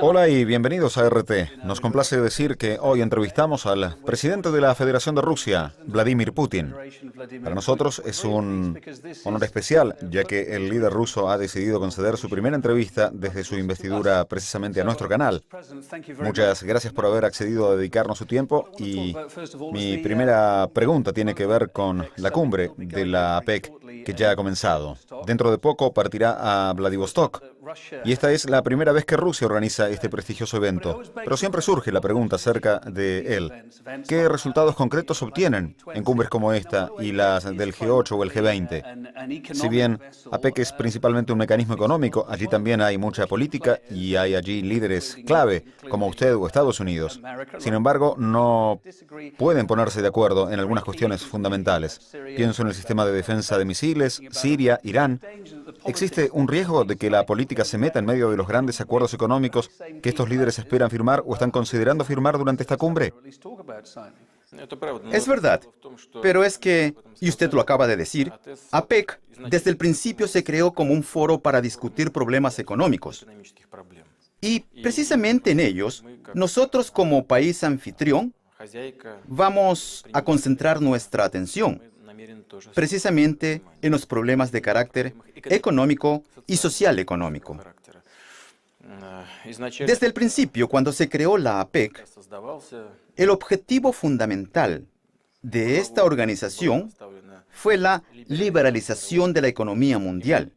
Hola y bienvenidos a RT. Nos complace decir que hoy entrevistamos al presidente de la Federación de Rusia, Vladimir Putin. Para nosotros es un honor especial, ya que el líder ruso ha decidido conceder su primera entrevista desde su investidura precisamente a nuestro canal. Muchas gracias por haber accedido a dedicarnos su tiempo y mi primera pregunta tiene que ver con la cumbre de la APEC que ya ha comenzado. Dentro de poco partirá a Vladivostok. Y esta es la primera vez que Rusia organiza este prestigioso evento. Pero siempre surge la pregunta acerca de él. ¿Qué resultados concretos obtienen en cumbres como esta y las del G8 o el G20? Si bien APEC es principalmente un mecanismo económico, allí también hay mucha política y hay allí líderes clave, como usted o Estados Unidos. Sin embargo, no pueden ponerse de acuerdo en algunas cuestiones fundamentales. Pienso en el sistema de defensa de misiles, Siria, Irán. ¿Existe un riesgo de que la política se meta en medio de los grandes acuerdos económicos que estos líderes esperan firmar o están considerando firmar durante esta cumbre? Es verdad, pero es que, y usted lo acaba de decir, APEC desde el principio se creó como un foro para discutir problemas económicos. Y precisamente en ellos, nosotros como país anfitrión, vamos a concentrar nuestra atención precisamente en los problemas de carácter económico y social económico. Desde el principio, cuando se creó la APEC, el objetivo fundamental de esta organización fue la liberalización de la economía mundial.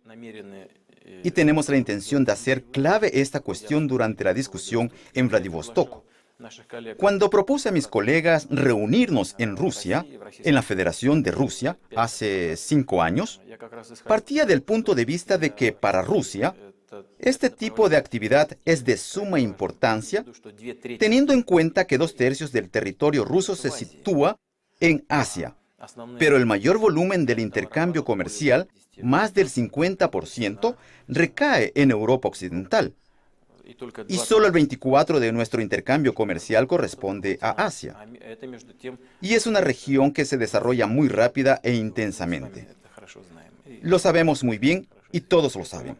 Y tenemos la intención de hacer clave esta cuestión durante la discusión en Vladivostok. Cuando propuse a mis colegas reunirnos en Rusia, en la Federación de Rusia, hace 5 años, partía del punto de vista de que para Rusia, este tipo de actividad es de suma importancia, teniendo en cuenta que 2/3 del territorio ruso se sitúa en Asia, pero el mayor volumen del intercambio comercial, más del 50%, recae en Europa Occidental. Y solo el 24% de nuestro intercambio comercial corresponde a Asia. Y es una región que se desarrolla muy rápida e intensamente. Lo sabemos muy bien y todos lo saben.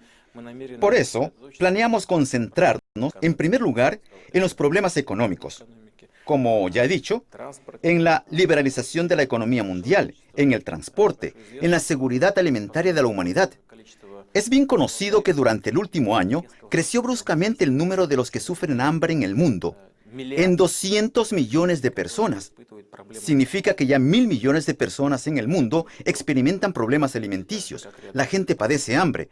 Por eso, planeamos concentrarnos, en primer lugar, en los problemas económicos. Como ya he dicho, en la liberalización de la economía mundial, en el transporte, en la seguridad alimentaria de la humanidad. Es bien conocido que durante el último año creció bruscamente el número de los que sufren hambre en el mundo, en 200 millones de personas. Significa que ya 1.000 millones de personas en el mundo experimentan problemas alimenticios. La gente padece hambre.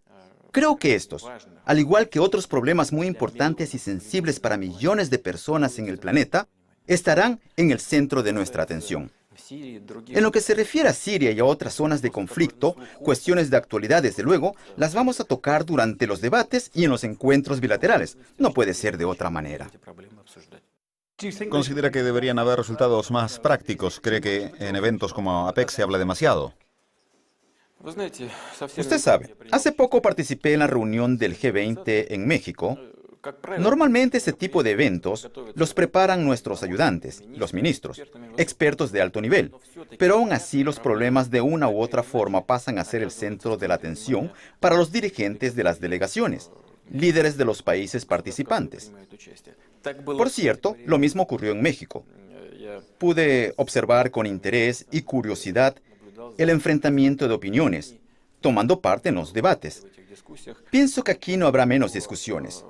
Creo que estos, al igual que otros problemas muy importantes y sensibles para millones de personas en el planeta, estarán en el centro de nuestra atención. En lo que se refiere a Siria y a otras zonas de conflicto, cuestiones de actualidad, desde luego, las vamos a tocar durante los debates y en los encuentros bilaterales. No puede ser de otra manera. ¿Considera que deberían haber resultados más prácticos? ¿Cree que en eventos como APEC se habla demasiado? Usted sabe, hace poco participé en la reunión del G20 en México. Normalmente este tipo de eventos los preparan nuestros ayudantes, los ministros, expertos de alto nivel, pero aún así los problemas de una u otra forma pasan a ser el centro de la atención para los dirigentes de las delegaciones, líderes de los países participantes. Por cierto, lo mismo ocurrió en México. Pude observar con interés y curiosidad el enfrentamiento de opiniones, tomando parte en los debates. Pienso que aquí no habrá menos discusiones.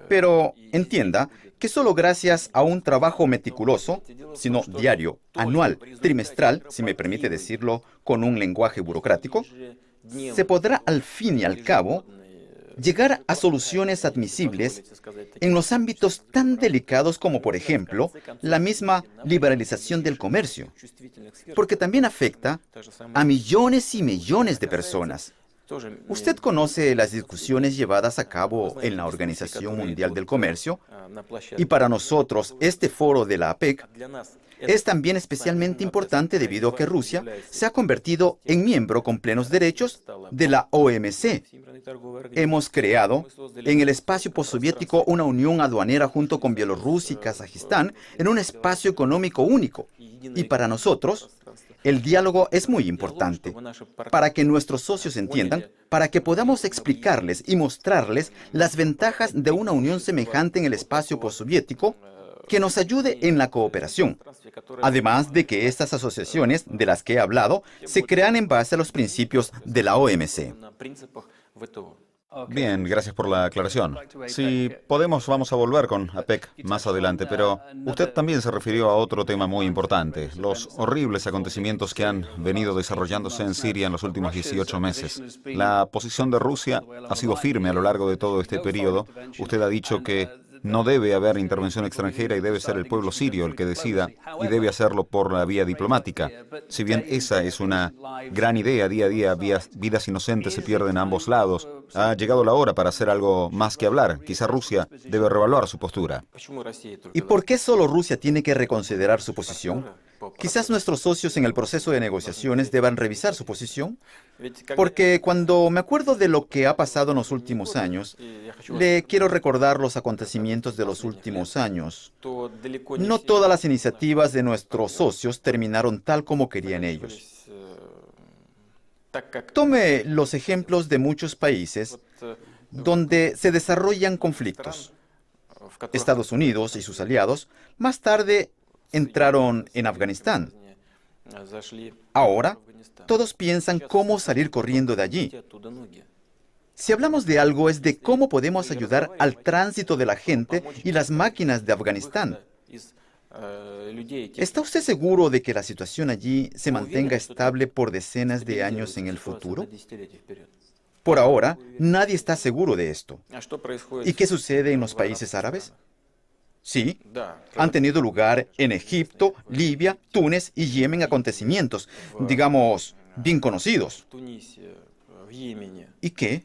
Pero entienda que solo gracias a un trabajo meticuloso, sino diario, anual, trimestral, si me permite decirlo con un lenguaje burocrático, se podrá al fin y al cabo llegar a soluciones admisibles en los ámbitos tan delicados como, por ejemplo, la misma liberalización del comercio, porque también afecta a millones y millones de personas. Usted conoce las discusiones llevadas a cabo en la Organización Mundial del Comercio, y para nosotros este foro de la APEC es también especialmente importante debido a que Rusia se ha convertido en miembro con plenos derechos de la OMC. Hemos creado en el espacio postsoviético una unión aduanera junto con Bielorrusia y Kazajistán en un espacio económico único. Y para nosotros, El diálogo es muy importante para que nuestros socios entiendan, para que podamos explicarles y mostrarles las ventajas de una unión semejante en el espacio postsoviético que nos ayude en la cooperación. Además de que estas asociaciones de las que he hablado se crean en base a los principios de la OMC. Bien, gracias por la aclaración. Si podemos, vamos a volver con APEC más adelante, pero usted también se refirió a otro tema muy importante, los horribles acontecimientos que han venido desarrollándose en Siria en los últimos 18 meses. La posición de Rusia ha sido firme a lo largo de todo este periodo. Usted ha dicho que no debe haber intervención extranjera y debe ser el pueblo sirio el que decida y debe hacerlo por la vía diplomática. Si bien esa es una gran idea, día a día vidas inocentes se pierden a ambos lados. Ha llegado la hora para hacer algo más que hablar. Quizá Rusia debe reevaluar su postura. ¿Y por qué solo Rusia tiene que reconsiderar su posición? Quizás nuestros socios en el proceso de negociaciones deban revisar su posición. Porque cuando me acuerdo de lo que ha pasado en los últimos años, le quiero recordar los acontecimientos de los últimos años. No todas las iniciativas de nuestros socios terminaron tal como querían ellos. Tome los ejemplos de muchos países donde se desarrollan conflictos. Estados Unidos y sus aliados más tarde entraron en Afganistán. Ahora, todos piensan cómo salir corriendo de allí. Si hablamos de algo es de cómo podemos ayudar al tránsito de la gente y las máquinas de Afganistán. ¿Está usted seguro de que la situación allí se mantenga estable por decenas de años en el futuro? Por ahora, nadie está seguro de esto. ¿Y qué sucede en los países árabes? Sí, han tenido lugar en Egipto, Libia, Túnez y Yemen acontecimientos, digamos, bien conocidos. ¿Y qué?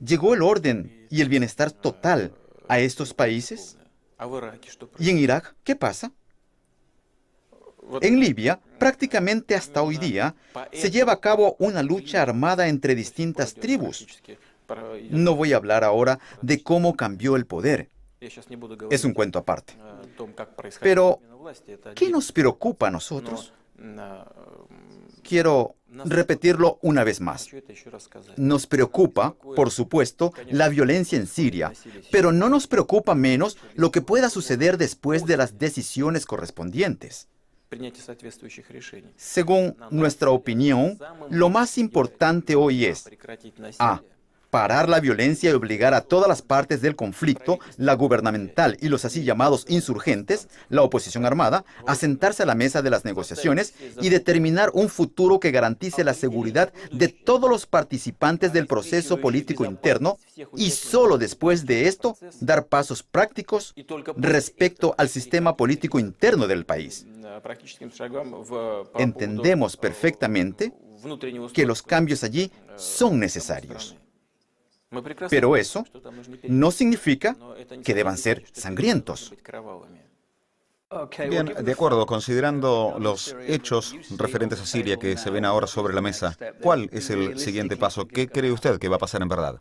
¿Llegó el orden y el bienestar total a estos países? ¿Y en Irak qué pasa? En Libia, prácticamente hasta hoy día, se lleva a cabo una lucha armada entre distintas tribus. No voy a hablar ahora de cómo cambió el poder. Es un cuento aparte. Pero, ¿qué nos preocupa a nosotros? Quiero repetirlo una vez más. Nos preocupa, por supuesto, la violencia en Siria, pero no nos preocupa menos lo que pueda suceder después de las decisiones correspondientes. Según nuestra opinión, lo más importante hoy es A. Parar la violencia y obligar a todas las partes del conflicto, la gubernamental y los así llamados insurgentes, la oposición armada, a sentarse a la mesa de las negociaciones y determinar un futuro que garantice la seguridad de todos los participantes del proceso político interno y solo después de esto dar pasos prácticos respecto al sistema político interno del país. Entendemos perfectamente que los cambios allí son necesarios. Pero eso no significa que deban ser sangrientos. Bien, de acuerdo, considerando los hechos referentes a Siria que se ven ahora sobre la mesa, ¿cuál es el siguiente paso? ¿Qué cree usted que va a pasar en verdad?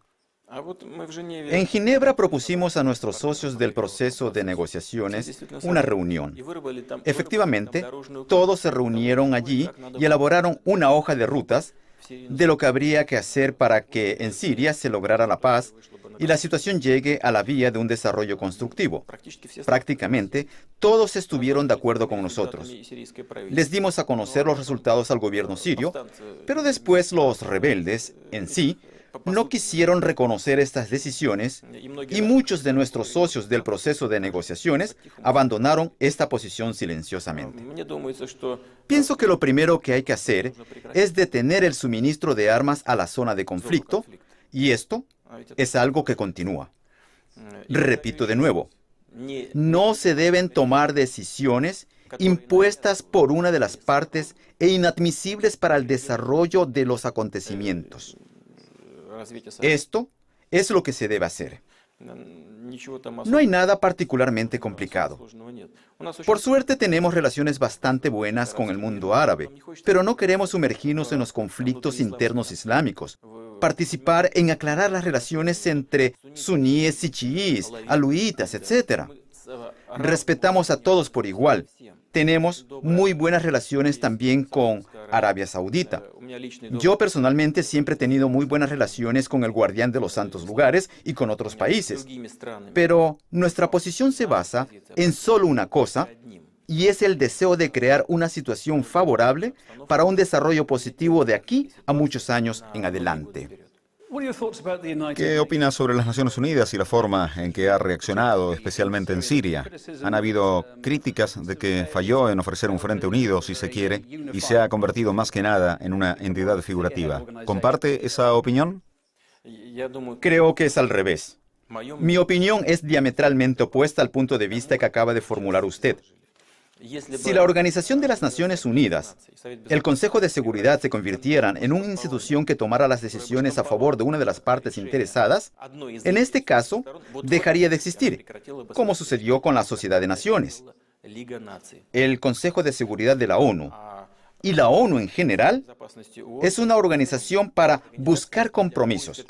En Ginebra propusimos a nuestros socios del proceso de negociaciones una reunión. Efectivamente, todos se reunieron allí y elaboraron una hoja de rutas de lo que habría que hacer para que en Siria se lograra la paz y la situación llegue a la vía de un desarrollo constructivo. Prácticamente todos estuvieron de acuerdo con nosotros. Les dimos a conocer los resultados al gobierno sirio, pero después los rebeldes en sí no quisieron reconocer estas decisiones y muchos de nuestros socios del proceso de negociaciones abandonaron esta posición silenciosamente. Pienso que lo primero que hay que hacer es detener el suministro de armas a la zona de conflicto y esto es algo que continúa. Repito de nuevo, no se deben tomar decisiones impuestas por una de las partes e inadmisibles para el desarrollo de los acontecimientos. Esto es lo que se debe hacer. No hay nada particularmente complicado. Por suerte tenemos relaciones bastante buenas con el mundo árabe, pero no queremos sumergirnos en los conflictos internos islámicos, participar en aclarar las relaciones entre suníes y chiíes, aluitas, etc. Respetamos a todos por igual, tenemos muy buenas relaciones también con Arabia Saudita. Yo personalmente siempre he tenido muy buenas relaciones con el Guardián de los Santos Lugares y con otros países. Pero nuestra posición se basa en solo una cosa, y es el deseo de crear una situación favorable para un desarrollo positivo de aquí a muchos años en adelante. ¿Qué opinas sobre las Naciones Unidas y la forma en que ha reaccionado, especialmente en Siria? Han habido críticas de que falló en ofrecer un frente unido, si se quiere, y se ha convertido más que nada en una entidad figurativa. ¿Comparte esa opinión? Creo que es al revés. Mi opinión es diametralmente opuesta al punto de vista que acaba de formular usted. Si la Organización de las Naciones Unidas, el Consejo de Seguridad se convirtieran en una institución que tomara las decisiones a favor de una de las partes interesadas, en este caso, dejaría de existir, como sucedió con la Sociedad de Naciones, el Consejo de Seguridad de la ONU. Y la ONU en general es una organización para buscar compromisos.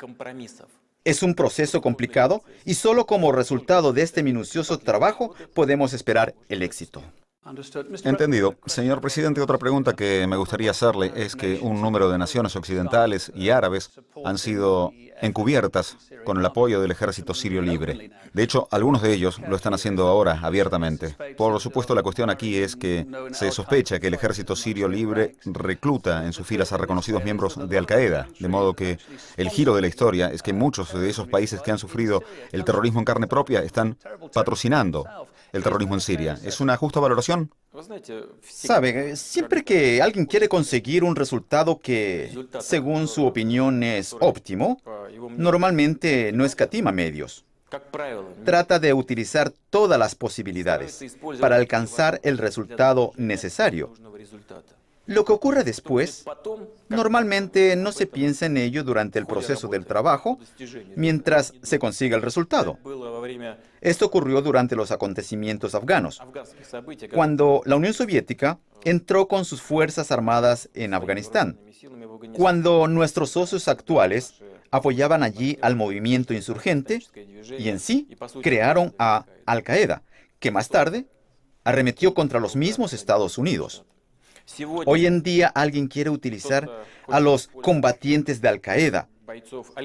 Es un proceso complicado y solo como resultado de este minucioso trabajo podemos esperar el éxito. Entendido. Señor presidente, otra pregunta que me gustaría hacerle es que un número de naciones occidentales y árabes han sido encubiertas con el apoyo del ejército sirio libre. De hecho, algunos de ellos lo están haciendo ahora abiertamente. Por supuesto, la cuestión aquí es que se sospecha que el ejército sirio libre recluta en sus filas a reconocidos miembros de Al-Qaeda, de modo que el giro de la historia es que muchos de esos países que han sufrido el terrorismo en carne propia están patrocinando el terrorismo en Siria. ¿Es una justa valoración? Sabe, siempre que alguien quiere conseguir un resultado que, según su opinión, es óptimo, normalmente no escatima medios. Trata de utilizar todas las posibilidades para alcanzar el resultado necesario. Lo que ocurre después, normalmente no se piensa en ello durante el proceso del trabajo, mientras se consiga el resultado. Esto ocurrió durante los acontecimientos afganos, cuando la Unión Soviética entró con sus fuerzas armadas en Afganistán, cuando nuestros socios actuales apoyaban allí al movimiento insurgente y en sí crearon a Al-Qaeda, que más tarde arremetió contra los mismos Estados Unidos. Hoy en día alguien quiere utilizar a los combatientes de Al-Qaeda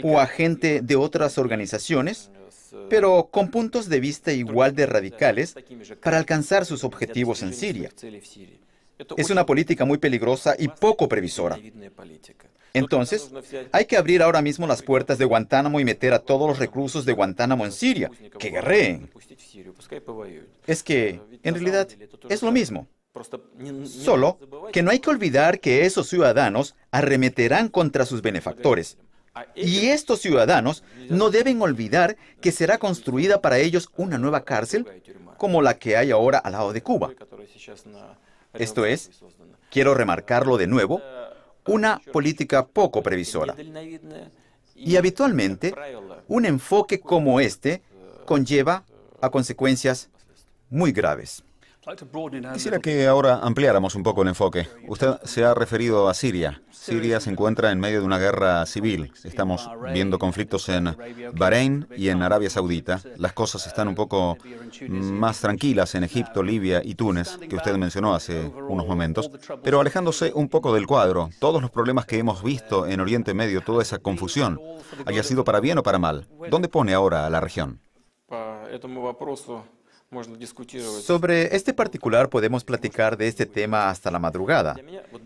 o a gente de otras organizaciones, pero con puntos de vista igual de radicales para alcanzar sus objetivos en Siria. Es una política muy peligrosa y poco previsora. Entonces, hay que abrir ahora mismo las puertas de Guantánamo y meter a todos los reclusos de Guantánamo en Siria, que guerreen. Es que, en realidad, es lo mismo. Solo que no hay que olvidar que esos ciudadanos arremeterán contra sus benefactores. Y estos ciudadanos no deben olvidar que será construida para ellos una nueva cárcel como la que hay ahora al lado de Cuba. Esto es, quiero remarcarlo de nuevo, una política poco previsora. Y habitualmente, un enfoque como este conlleva a consecuencias muy graves. Quisiera que ahora ampliáramos un poco el enfoque. Usted se ha referido a Siria. Siria se encuentra en medio de una guerra civil. Estamos viendo conflictos en Bahrein y en Arabia Saudita. Las cosas están un poco más tranquilas en Egipto, Libia y Túnez, que usted mencionó hace unos momentos. Pero alejándose un poco del cuadro, todos los problemas que hemos visto en Oriente Medio, toda esa confusión, haya sido para bien o para mal, ¿dónde pone ahora a la región? Sobre este particular podemos platicar de este tema hasta la madrugada,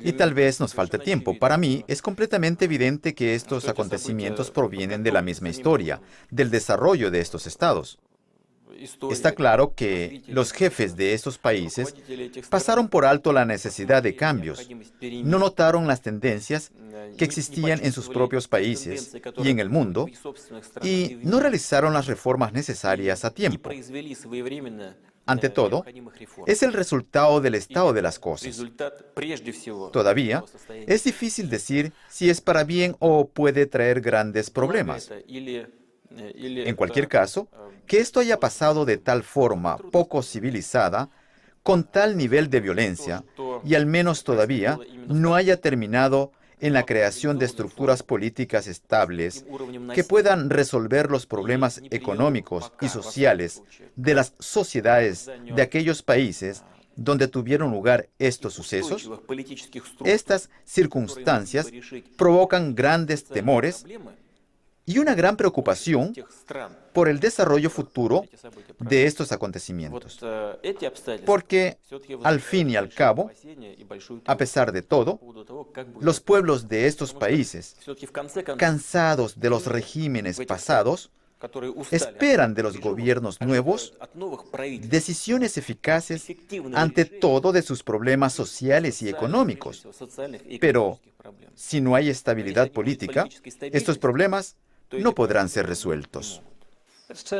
y tal vez nos falte tiempo. Para mí es completamente evidente que estos acontecimientos provienen de la misma historia, del desarrollo de estos estados. Está claro que los jefes de estos países pasaron por alto la necesidad de cambios, no notaron las tendencias que existían en sus propios países y en el mundo, y no realizaron las reformas necesarias a tiempo. Ante todo, es el resultado del estado de las cosas. Todavía, es difícil decir si es para bien o puede traer grandes problemas. En cualquier caso, que esto haya pasado de tal forma poco civilizada, con tal nivel de violencia, y al menos todavía no haya terminado en la creación de estructuras políticas estables que puedan resolver los problemas económicos y sociales de las sociedades de aquellos países, donde tuvieron lugar estos sucesos, estas circunstancias provocan grandes temores y una gran preocupación por el desarrollo futuro de estos acontecimientos. Porque, al fin y al cabo, a pesar de todo, los pueblos de estos países, cansados de los regímenes pasados, esperan de los gobiernos nuevos decisiones eficaces ante todo de sus problemas sociales y económicos. Pero, si no hay estabilidad política, estos problemas no podrán ser resueltos.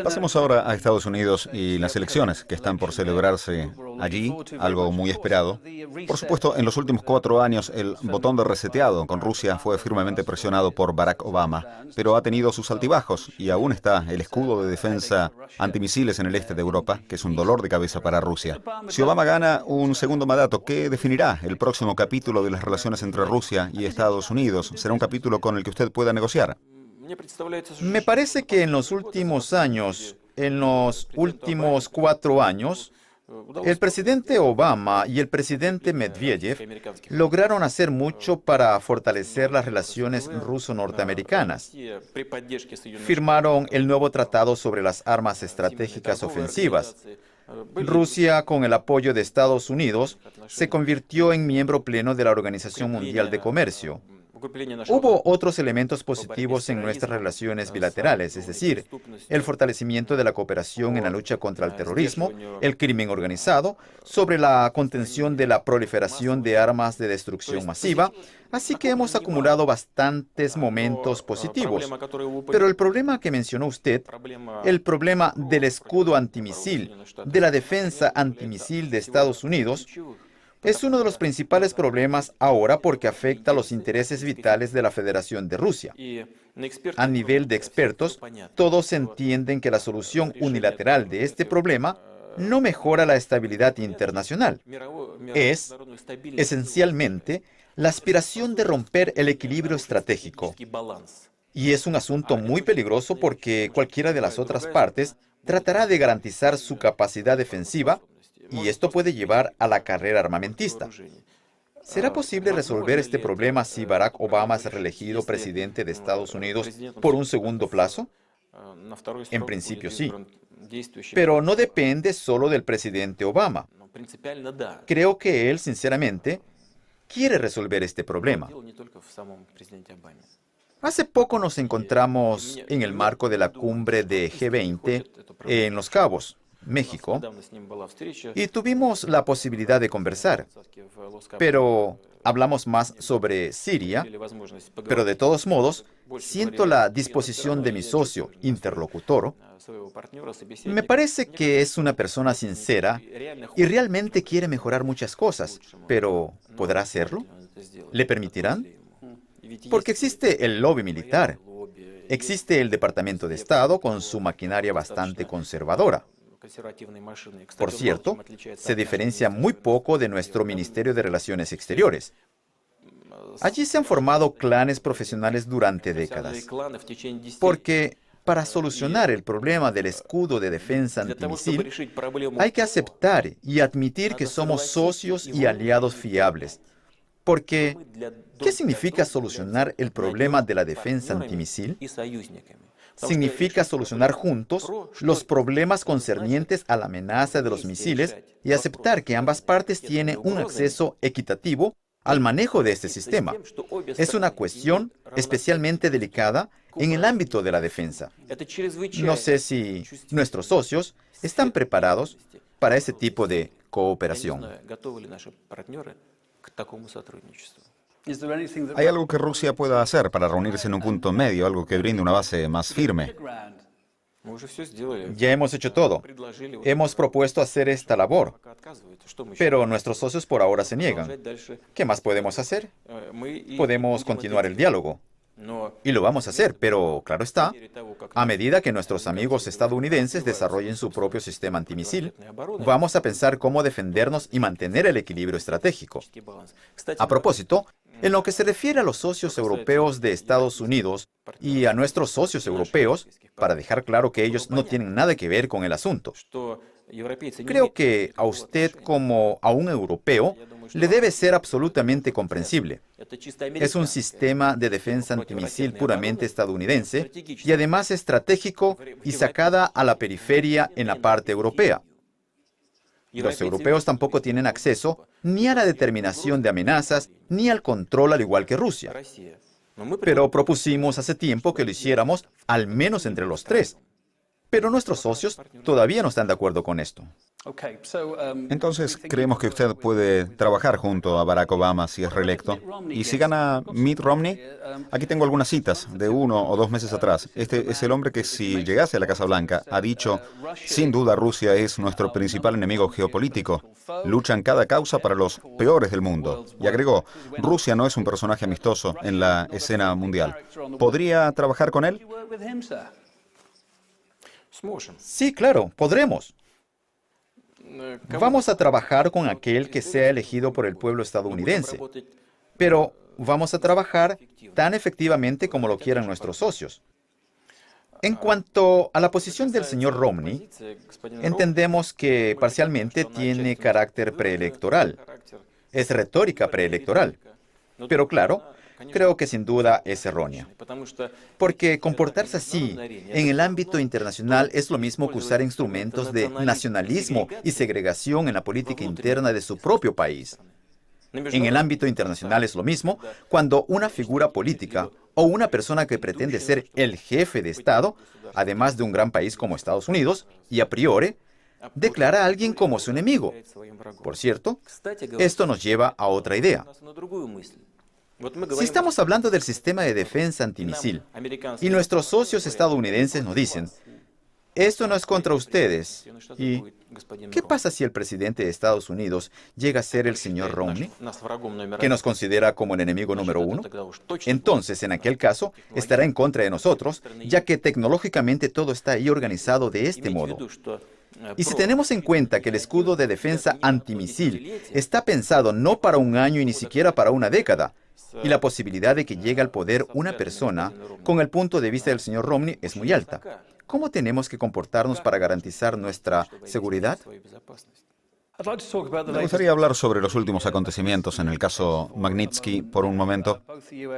Pasemos ahora a Estados Unidos y las elecciones que están por celebrarse allí, algo muy esperado. Por supuesto, en los últimos 4 años el botón de reseteado con Rusia fue firmemente presionado por Barack Obama, pero ha tenido sus altibajos y aún está el escudo de defensa antimisiles en el este de Europa, que es un dolor de cabeza para Rusia. Si Obama gana un segundo mandato, ¿qué definirá el próximo capítulo de las relaciones entre Rusia y Estados Unidos? ¿Será un capítulo con el que usted pueda negociar? Me parece que en los últimos años, en los últimos 4 años, el presidente Obama y el presidente Medvedev lograron hacer mucho para fortalecer las relaciones ruso-norteamericanas. Firmaron el nuevo tratado sobre las armas estratégicas ofensivas. Rusia, con el apoyo de Estados Unidos, se convirtió en miembro pleno de la Organización Mundial de Comercio. Hubo otros elementos positivos en nuestras relaciones bilaterales, es decir, el fortalecimiento de la cooperación en la lucha contra el terrorismo, el crimen organizado, sobre la contención de la proliferación de armas de destrucción masiva, así que hemos acumulado bastantes momentos positivos. Pero el problema que mencionó usted, el problema del escudo antimisil, de la defensa antimisil de Estados Unidos, es uno de los principales problemas ahora porque afecta a los intereses vitales de la Federación de Rusia. A nivel de expertos, todos entienden que la solución unilateral de este problema no mejora la estabilidad internacional. Es, esencialmente, la aspiración de romper el equilibrio estratégico. Y es un asunto muy peligroso porque cualquiera de las otras partes tratará de garantizar su capacidad defensiva, y esto puede llevar a la carrera armamentista. ¿Será posible resolver este problema si Barack Obama es reelegido presidente de Estados Unidos por un segundo plazo? En principio sí. Pero no depende solo del presidente Obama. Creo que él, sinceramente, quiere resolver este problema. Hace poco nos encontramos en el marco de la cumbre de G20 en Los Cabos, México, y tuvimos la posibilidad de conversar, pero hablamos más sobre Siria, pero de todos modos, siento la disposición de mi socio, interlocutor. Me parece que es una persona sincera y realmente quiere mejorar muchas cosas, pero ¿podrá hacerlo? ¿Le permitirán? Porque existe el lobby militar, existe el Departamento de Estado con su maquinaria bastante conservadora. Por cierto, se diferencia muy poco de nuestro Ministerio de Relaciones Exteriores. Allí se han formado clanes profesionales durante décadas, porque para solucionar el problema del escudo de defensa antimisil, hay que aceptar y admitir que somos socios y aliados fiables. Porque, ¿qué significa solucionar el problema de la defensa antimisil? Significa solucionar juntos los problemas concernientes a la amenaza de los misiles y aceptar que ambas partes tienen un acceso equitativo al manejo de este sistema. Es una cuestión especialmente delicada en el ámbito de la defensa. No sé si nuestros socios están preparados para ese tipo de cooperación. ¿Hay algo que Rusia pueda hacer para reunirse en un punto medio, algo que brinde una base más firme? Ya hemos hecho todo. Hemos propuesto hacer esta labor, pero nuestros socios por ahora se niegan. ¿Qué más podemos hacer? Podemos continuar el diálogo. Y lo vamos a hacer, pero claro está, a medida que nuestros amigos estadounidenses desarrollen su propio sistema antimisil, vamos a pensar cómo defendernos y mantener el equilibrio estratégico. A propósito, en lo que se refiere a los socios europeos de Estados Unidos y a nuestros socios europeos, para dejar claro que ellos no tienen nada que ver con el asunto. Creo que a usted como a un europeo le debe ser absolutamente comprensible. Es un sistema de defensa antimisil puramente estadounidense y además estratégico y sacada a la periferia en la parte europea. Los europeos tampoco tienen acceso ni a la determinación de amenazas ni al control al igual que Rusia. Pero propusimos hace tiempo que lo hiciéramos al menos entre los tres. Pero nuestros socios todavía no están de acuerdo con esto. Entonces, creemos que usted puede trabajar junto a Barack Obama si es reelecto. Y si gana Mitt Romney, aquí tengo algunas citas de 1 o 2 meses atrás. Este es el hombre que, si llegase a la Casa Blanca, ha dicho: sin duda Rusia es nuestro principal enemigo geopolítico. Luchan cada causa para los peores del mundo. Y agregó: Rusia no es un personaje amistoso en la escena mundial. ¿Podría trabajar con él? Sí, claro, podremos. Vamos a trabajar con aquel que sea elegido por el pueblo estadounidense, pero vamos a trabajar tan efectivamente como lo quieran nuestros socios. En cuanto a la posición del señor Romney, entendemos que parcialmente tiene carácter preelectoral. Es retórica preelectoral. Pero claro, creo que sin duda es errónea. Porque comportarse así en el ámbito internacional es lo mismo que usar instrumentos de nacionalismo y segregación en la política interna de su propio país. En el ámbito internacional es lo mismo cuando una figura política o una persona que pretende ser el jefe de Estado, además de un gran país como Estados Unidos, y a priori, declara a alguien como su enemigo. Por cierto, esto nos lleva a otra idea. Si estamos hablando del sistema de defensa antimisil y nuestros socios estadounidenses nos dicen: esto no es contra ustedes, ¿y qué pasa si el presidente de Estados Unidos llega a ser el señor Romney, que nos considera como el enemigo número 1? Entonces, en aquel caso, estará en contra de nosotros, ya que tecnológicamente todo está ahí organizado de este modo. Y si tenemos en cuenta que el escudo de defensa antimisil está pensado no para un año y ni siquiera para una década, y la posibilidad de que llegue al poder una persona con el punto de vista del señor Romney es muy alta, ¿cómo tenemos que comportarnos para garantizar nuestra seguridad? Me gustaría hablar sobre los últimos acontecimientos en el caso Magnitsky por un momento.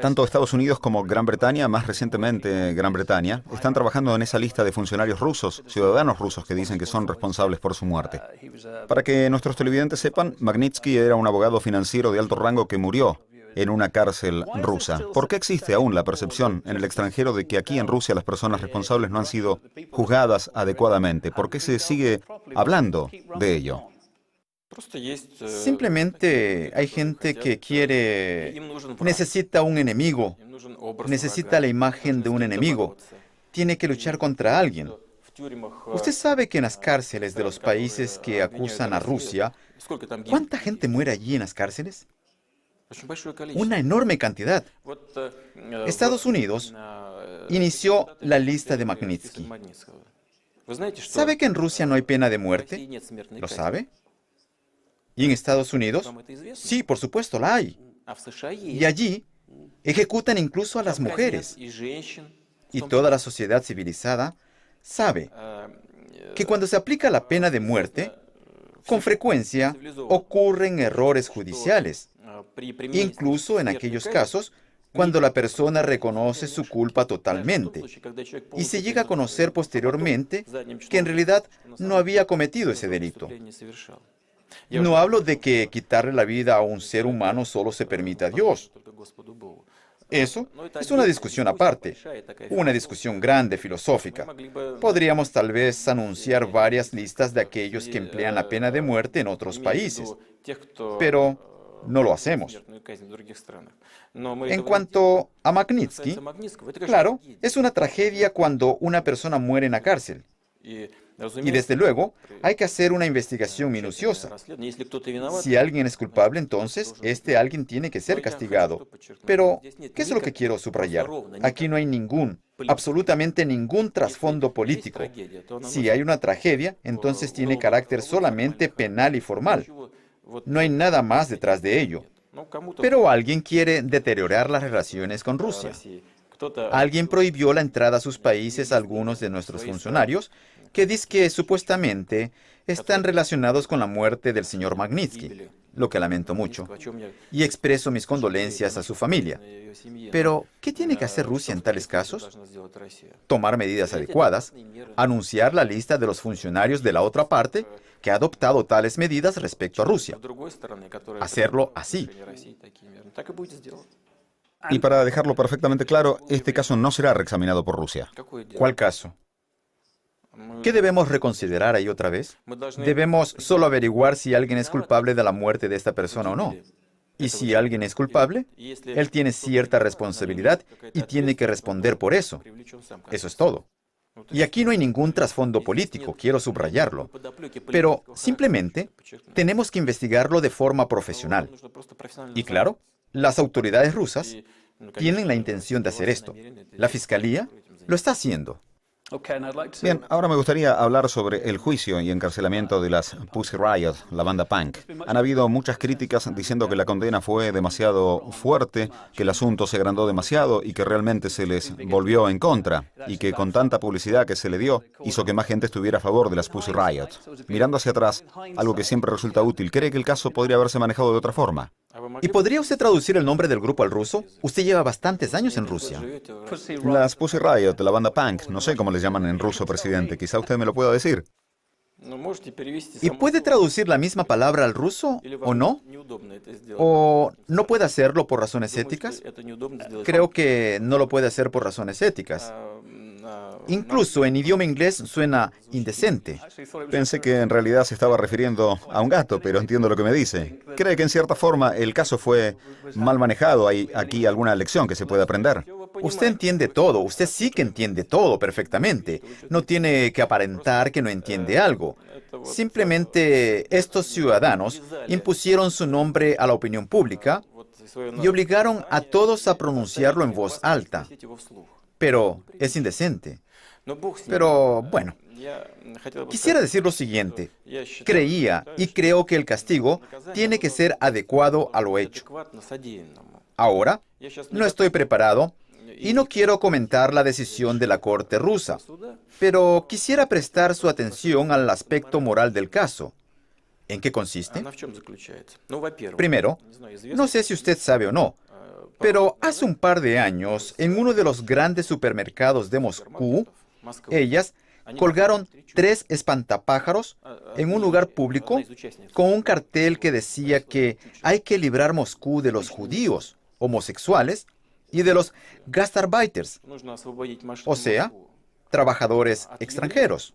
Tanto Estados Unidos como Gran Bretaña, más recientemente Gran Bretaña, están trabajando en esa lista de funcionarios rusos, ciudadanos rusos que dicen que son responsables por su muerte. Para que nuestros televidentes sepan, Magnitsky era un abogado financiero de alto rango que murió en una cárcel rusa. ¿Por qué existe aún la percepción en el extranjero de que aquí en Rusia las personas responsables no han sido juzgadas adecuadamente? ¿Por qué se sigue hablando de ello? Simplemente hay gente que necesita un enemigo, necesita la imagen de un enemigo, tiene que luchar contra alguien. Usted sabe que en las cárceles de los países que acusan a Rusia, ¿cuánta gente muere allí en las cárceles? Una enorme cantidad. Estados Unidos inició la lista de Magnitsky. ¿Sabe que en Rusia no hay pena de muerte? ¿Lo sabe? ¿Y en Estados Unidos? Sí, por supuesto, la hay. Y allí ejecutan incluso a las mujeres. Y toda la sociedad civilizada sabe que cuando se aplica la pena de muerte, con frecuencia ocurren errores judiciales. Incluso en aquellos casos cuando la persona reconoce su culpa totalmente y se llega a conocer posteriormente que en realidad no había cometido ese delito. No hablo de que quitarle la vida a un ser humano solo se permita a Dios. Eso es una discusión aparte, una discusión grande, filosófica. Podríamos tal vez anunciar varias listas de aquellos que emplean la pena de muerte en otros países, pero no lo hacemos. En cuanto a Magnitsky, claro, es una tragedia cuando una persona muere en la cárcel. Y desde luego, hay que hacer una investigación minuciosa. Si alguien es culpable, entonces, alguien tiene que ser castigado. Pero, ¿qué es lo que quiero subrayar? Aquí no hay absolutamente ningún trasfondo político. Si hay una tragedia, entonces tiene carácter solamente penal y formal. No hay nada más detrás de ello. Pero alguien quiere deteriorar las relaciones con Rusia. Alguien prohibió la entrada a sus países a algunos de nuestros funcionarios que dizque supuestamente están relacionados con la muerte del señor Magnitsky, lo que lamento mucho, y expreso mis condolencias a su familia. Pero, ¿qué tiene que hacer Rusia en tales casos? Tomar medidas adecuadas, anunciar la lista de los funcionarios de la otra parte que ha adoptado tales medidas respecto a Rusia. Hacerlo así. Y para dejarlo perfectamente claro, este caso no será reexaminado por Rusia. ¿Cuál caso? ¿Qué debemos reconsiderar ahí otra vez? Debemos solo averiguar si alguien es culpable de la muerte de esta persona o no. Y si alguien es culpable, él tiene cierta responsabilidad y tiene que responder por eso. Eso es todo. Y aquí no hay ningún trasfondo político, quiero subrayarlo. Pero simplemente tenemos que investigarlo de forma profesional. Y claro, las autoridades rusas tienen la intención de hacer esto. La fiscalía lo está haciendo. Bien, ahora me gustaría hablar sobre el juicio y encarcelamiento de las Pussy Riot, la banda punk. Han habido muchas críticas diciendo que la condena fue demasiado fuerte, que el asunto se agrandó demasiado y que realmente se les volvió en contra, y que con tanta publicidad que se le dio, hizo que más gente estuviera a favor de las Pussy Riot. Mirando hacia atrás, algo que siempre resulta útil, ¿cree que el caso podría haberse manejado de otra forma? ¿Y podría usted traducir el nombre del grupo al ruso? Usted lleva bastantes años en Rusia. Las Pussy Riot, la banda punk, no sé cómo les llaman en ruso, presidente. Quizá usted me lo pueda decir. ¿Y puede traducir la misma palabra al ruso o no? ¿O no puede hacerlo por razones éticas? Creo que no lo puede hacer por razones éticas. Incluso en idioma inglés suena indecente. Pensé que en realidad se estaba refiriendo a un gato, pero entiendo lo que me dice. ¿Cree que en cierta forma el caso fue mal manejado? ¿Hay aquí alguna lección que se puede aprender? Usted entiende todo, usted sí que entiende todo perfectamente. No tiene que aparentar que no entiende algo. Simplemente estos ciudadanos impusieron su nombre a la opinión pública y obligaron a todos a pronunciarlo en voz alta. Pero es indecente. Pero bueno, quisiera decir lo siguiente. Creía y creo que el castigo tiene que ser adecuado a lo hecho. Ahora, no estoy preparado y no quiero comentar la decisión de la Corte rusa, pero quisiera prestar su atención al aspecto moral del caso. ¿En qué consiste? Primero, no sé si usted sabe o no, pero hace un par de años, en uno de los grandes supermercados de Moscú, ellas colgaron 3 espantapájaros en un lugar público con un cartel que decía que hay que librar Moscú de los judíos, homosexuales y de los gastarbeiters, o sea, trabajadores extranjeros.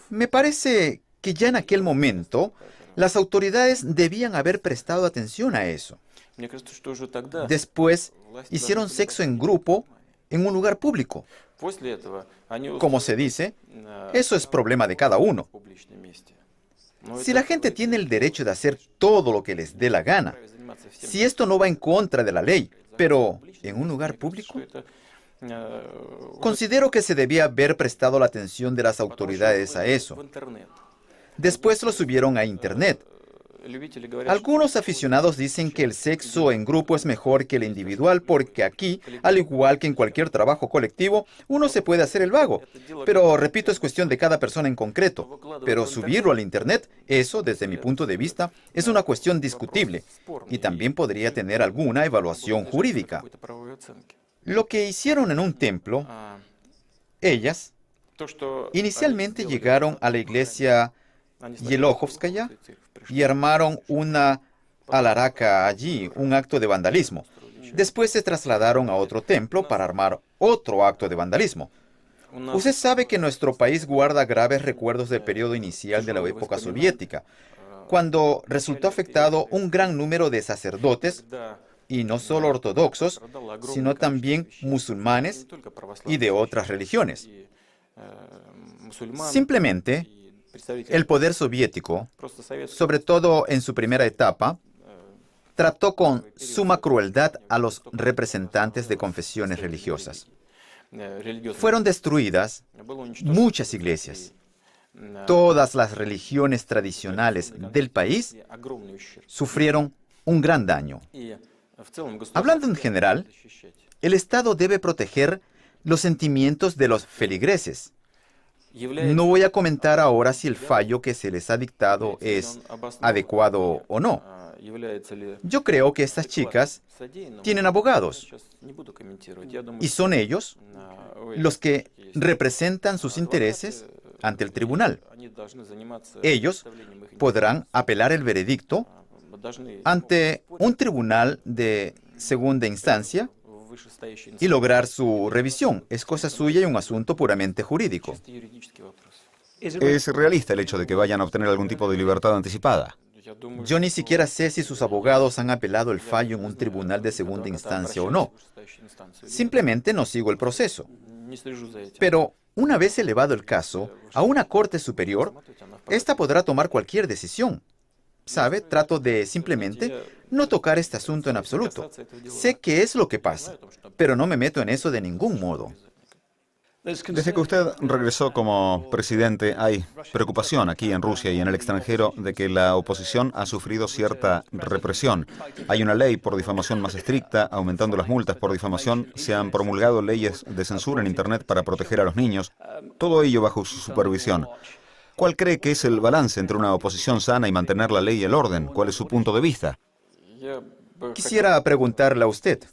Me parece que ya en aquel momento las autoridades debían haber prestado atención a eso. Después hicieron sexo en grupo en un lugar público. Como se dice, eso es problema de cada uno. Si la gente tiene el derecho de hacer todo lo que les dé la gana, si esto no va en contra de la ley, pero en un lugar público, considero que se debía haber prestado la atención de las autoridades a eso. Después lo subieron a Internet. Algunos aficionados dicen que el sexo en grupo es mejor que el individual porque aquí, al igual que en cualquier trabajo colectivo, uno se puede hacer el vago. Pero, repito, es cuestión de cada persona en concreto. Pero subirlo al Internet, eso, desde mi punto de vista, es una cuestión discutible y también podría tener alguna evaluación jurídica. Lo que hicieron en un templo, ellas, inicialmente llegaron a la iglesia Yelohovskaya y armaron una alaraca allí, un acto de vandalismo. Después se trasladaron a otro templo para armar otro acto de vandalismo. Usted sabe que nuestro país guarda graves recuerdos del periodo inicial de la época soviética, cuando resultó afectado un gran número de sacerdotes, y no solo ortodoxos, sino también musulmanes y de otras religiones. Simplemente, el poder soviético, sobre todo en su primera etapa, trató con suma crueldad a los representantes de confesiones religiosas. Fueron destruidas muchas iglesias. Todas las religiones tradicionales del país sufrieron un gran daño. Hablando en general, El Estado debe proteger los sentimientos de los feligreses. No voy a comentar ahora si el fallo que se les ha dictado es adecuado o no. Yo creo que estas chicas tienen abogados y son ellos los que representan sus intereses ante el tribunal. Ellos podrán apelar el veredicto ante un tribunal de segunda instancia y lograr su revisión. Es cosa suya y un asunto puramente jurídico. ¿Es realista el hecho de que vayan a obtener algún tipo de libertad anticipada? Yo ni siquiera sé si sus abogados han apelado el fallo en un tribunal de segunda instancia o no. Simplemente no sigo el proceso. Pero una vez elevado el caso a una corte superior, ésta podrá tomar cualquier decisión. ¿Sabe? Trato de simplemente no tocar este asunto en absoluto. Sé qué es lo que pasa, pero no me meto en eso de ningún modo. Desde que usted regresó como presidente, hay preocupación aquí en Rusia y en el extranjero de que la oposición ha sufrido cierta represión. Hay una ley por difamación más estricta, aumentando las multas por difamación. Se han promulgado leyes de censura en Internet para proteger a los niños. Todo ello bajo su supervisión. ¿Cuál cree que es el balance entre una oposición sana y mantener la ley y el orden? ¿Cuál es su punto de vista? Quisiera preguntarle a usted,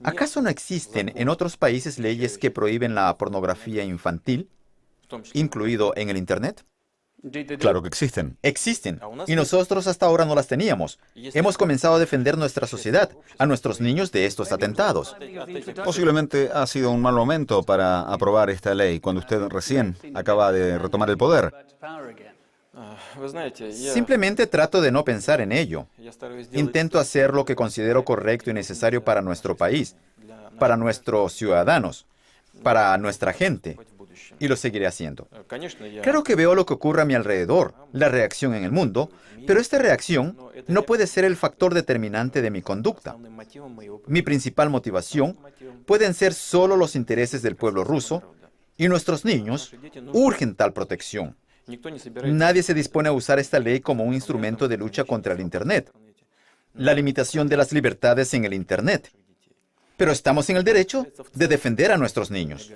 ¿acaso no existen en otros países leyes que prohíben la pornografía infantil, incluido en el Internet? Claro que existen. Existen, y nosotros hasta ahora no las teníamos. Hemos comenzado a defender nuestra sociedad, a nuestros niños de estos atentados. Posiblemente ha sido un mal momento para aprobar esta ley, cuando usted recién acaba de retomar el poder. Simplemente trato de no pensar en ello. Intento hacer lo que considero correcto y necesario para nuestro país, para nuestros ciudadanos, para nuestra gente. Y lo seguiré haciendo. Claro que veo lo que ocurre a mi alrededor, la reacción en el mundo, pero esta reacción no puede ser el factor determinante de mi conducta. Mi principal motivación pueden ser solo los intereses del pueblo ruso, y nuestros niños urgen tal protección. Nadie se dispone a usar esta ley como un instrumento de lucha contra el Internet, la limitación de las libertades en el Internet. Pero estamos en el derecho de defender a nuestros niños.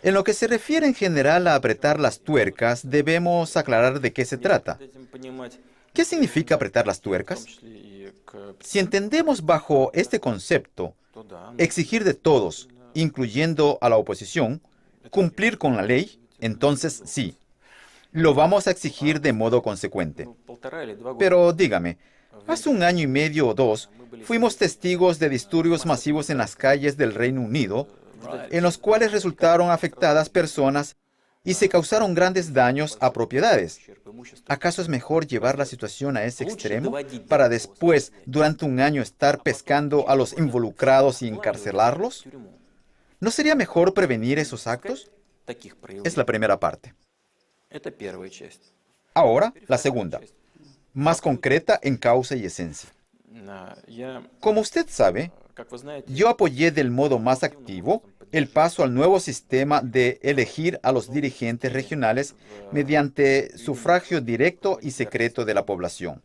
En lo que se refiere en general a apretar las tuercas, debemos aclarar de qué se trata. ¿Qué significa apretar las tuercas? Si entendemos bajo este concepto, exigir de todos, incluyendo a la oposición, cumplir con la ley, entonces sí, lo vamos a exigir de modo consecuente. Pero dígame, hace 1 año y medio o 2, fuimos testigos de disturbios masivos en las calles del Reino Unido, en los cuales resultaron afectadas personas y se causaron grandes daños a propiedades. ¿Acaso es mejor llevar la situación a ese extremo para después, durante 1 año, estar pescando a los involucrados y encarcelarlos? ¿No sería mejor prevenir esos actos? Es la primera parte. Ahora, la segunda, más concreta en causa y esencia. Como usted sabe, yo apoyé del modo más activo el paso al nuevo sistema de elegir a los dirigentes regionales mediante sufragio directo y secreto de la población.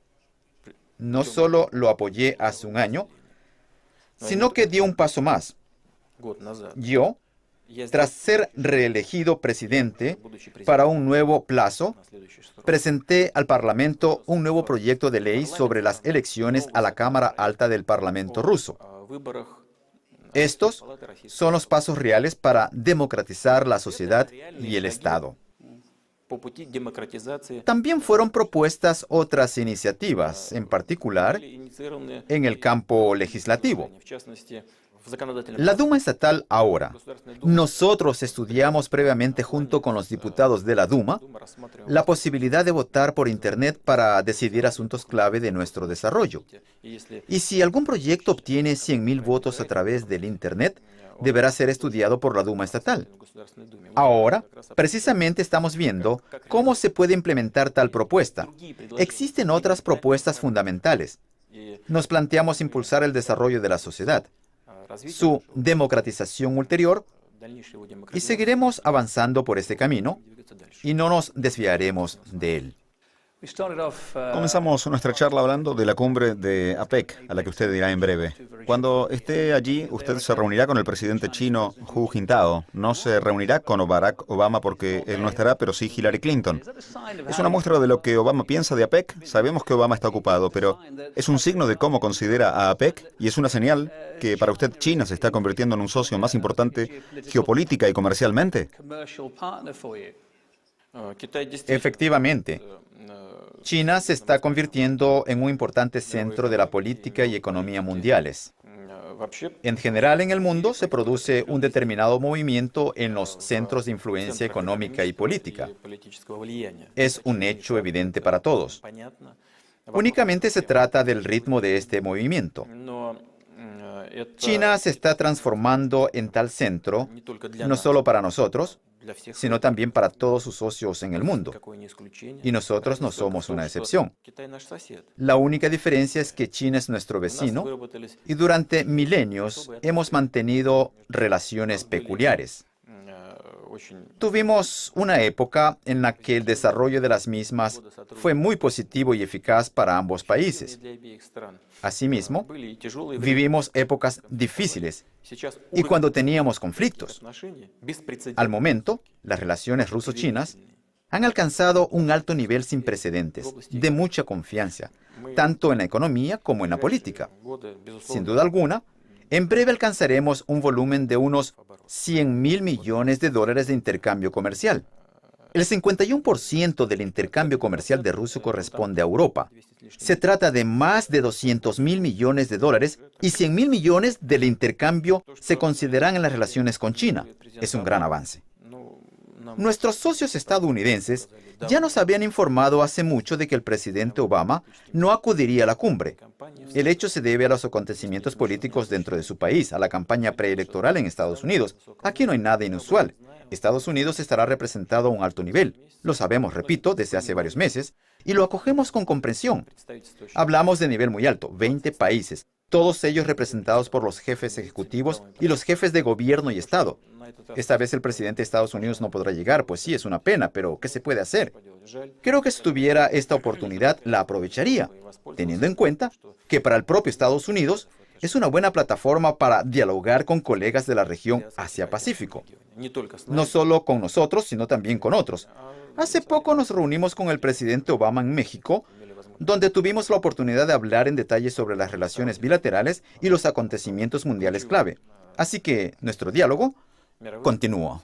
No solo lo apoyé hace 1 año, sino que di un paso más. Yo, tras ser reelegido presidente para un nuevo plazo, presenté al Parlamento un nuevo proyecto de ley sobre las elecciones a la Cámara Alta del Parlamento ruso. Estos son los pasos reales para democratizar la sociedad y el Estado. También fueron propuestas otras iniciativas, en particular en el campo legislativo. La Duma estatal ahora. Nosotros estudiamos previamente junto con los diputados de la Duma la posibilidad de votar por Internet para decidir asuntos clave de nuestro desarrollo. Y si algún proyecto obtiene 100.000 votos a través del Internet, deberá ser estudiado por la Duma estatal. Ahora, precisamente estamos viendo cómo se puede implementar tal propuesta. Existen otras propuestas fundamentales. Nos planteamos impulsar el desarrollo de la sociedad, su democratización ulterior, y seguiremos avanzando por este camino y no nos desviaremos de él. Comenzamos nuestra charla hablando de la cumbre de APEC, a la que usted irá en breve. Cuando esté allí, usted se reunirá con el presidente chino Hu Jintao. No se reunirá con Barack Obama porque él no estará, pero sí Hillary Clinton. ¿Es una muestra de lo que Obama piensa de APEC? Sabemos que Obama está ocupado, pero ¿es un signo de cómo considera a APEC? ¿Y es una señal que para usted China se está convirtiendo en un socio más importante geopolítica y comercialmente? Efectivamente, China se está convirtiendo en un importante centro de la política y economía mundiales. En general, en el mundo se produce un determinado movimiento en los centros de influencia económica y política. Es un hecho evidente para todos. Únicamente se trata del ritmo de este movimiento. China se está transformando en tal centro, no solo para nosotros, sino también para todos sus socios en el mundo. Y nosotros no somos una excepción. La única diferencia es que China es nuestro vecino y durante milenios hemos mantenido relaciones peculiares. Tuvimos una época en la que el desarrollo de las mismas fue muy positivo y eficaz para ambos países. Asimismo, vivimos épocas difíciles y cuando teníamos conflictos. Al momento, las relaciones ruso-chinas han alcanzado un alto nivel sin precedentes, de mucha confianza, tanto en la economía como en la política. Sin duda alguna, en breve alcanzaremos un volumen de unos 100.000 millones de dólares de intercambio comercial. El 51% del intercambio comercial de Rusia corresponde a Europa. Se trata de más de 200.000 millones de dólares y 100.000 millones del intercambio se consideran en las relaciones con China. Es un gran avance. Nuestros socios estadounidenses ya nos habían informado hace mucho de que el presidente Obama no acudiría a la cumbre. El hecho se debe a los acontecimientos políticos dentro de su país, a la campaña preelectoral en Estados Unidos. Aquí no hay nada inusual. Estados Unidos estará representado a un alto nivel. Lo sabemos, repito, desde hace varios meses, y lo acogemos con comprensión. Hablamos de nivel muy alto, 20 países, todos ellos representados por los jefes ejecutivos y los jefes de gobierno y Estado. Esta vez el presidente de Estados Unidos no podrá llegar, pues sí, es una pena, pero ¿qué se puede hacer? Creo que si tuviera esta oportunidad, la aprovecharía, teniendo en cuenta que para el propio Estados Unidos es una buena plataforma para dialogar con colegas de la región Asia-Pacífico. No solo con nosotros, sino también con otros. Hace poco nos reunimos con el presidente Obama en México, donde tuvimos la oportunidad de hablar en detalle sobre las relaciones bilaterales y los acontecimientos mundiales clave. Así que nuestro diálogo continúa.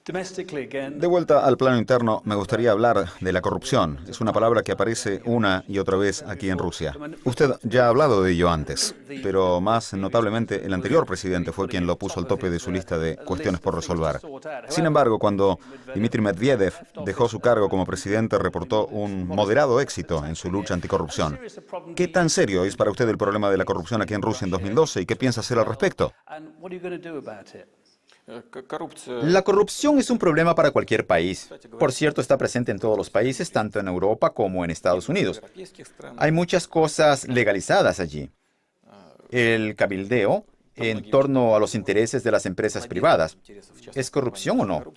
De vuelta al plano interno, me gustaría hablar de la corrupción. Es una palabra que aparece una y otra vez aquí en Rusia. Usted ya ha hablado de ello antes, pero más notablemente el anterior presidente fue quien lo puso al tope de su lista de cuestiones por resolver. Sin embargo, cuando Dmitry Medvedev dejó su cargo como presidente, reportó un moderado éxito en su lucha anticorrupción. ¿Qué tan serio es para usted el problema de la corrupción aquí en Rusia en 2012 y qué piensa hacer al respecto? La corrupción es un problema para cualquier país. Por cierto, está presente en todos los países, tanto en Europa como en Estados Unidos. Hay muchas cosas legalizadas allí. El cabildeo en torno a los intereses de las empresas privadas. ¿Es corrupción o no?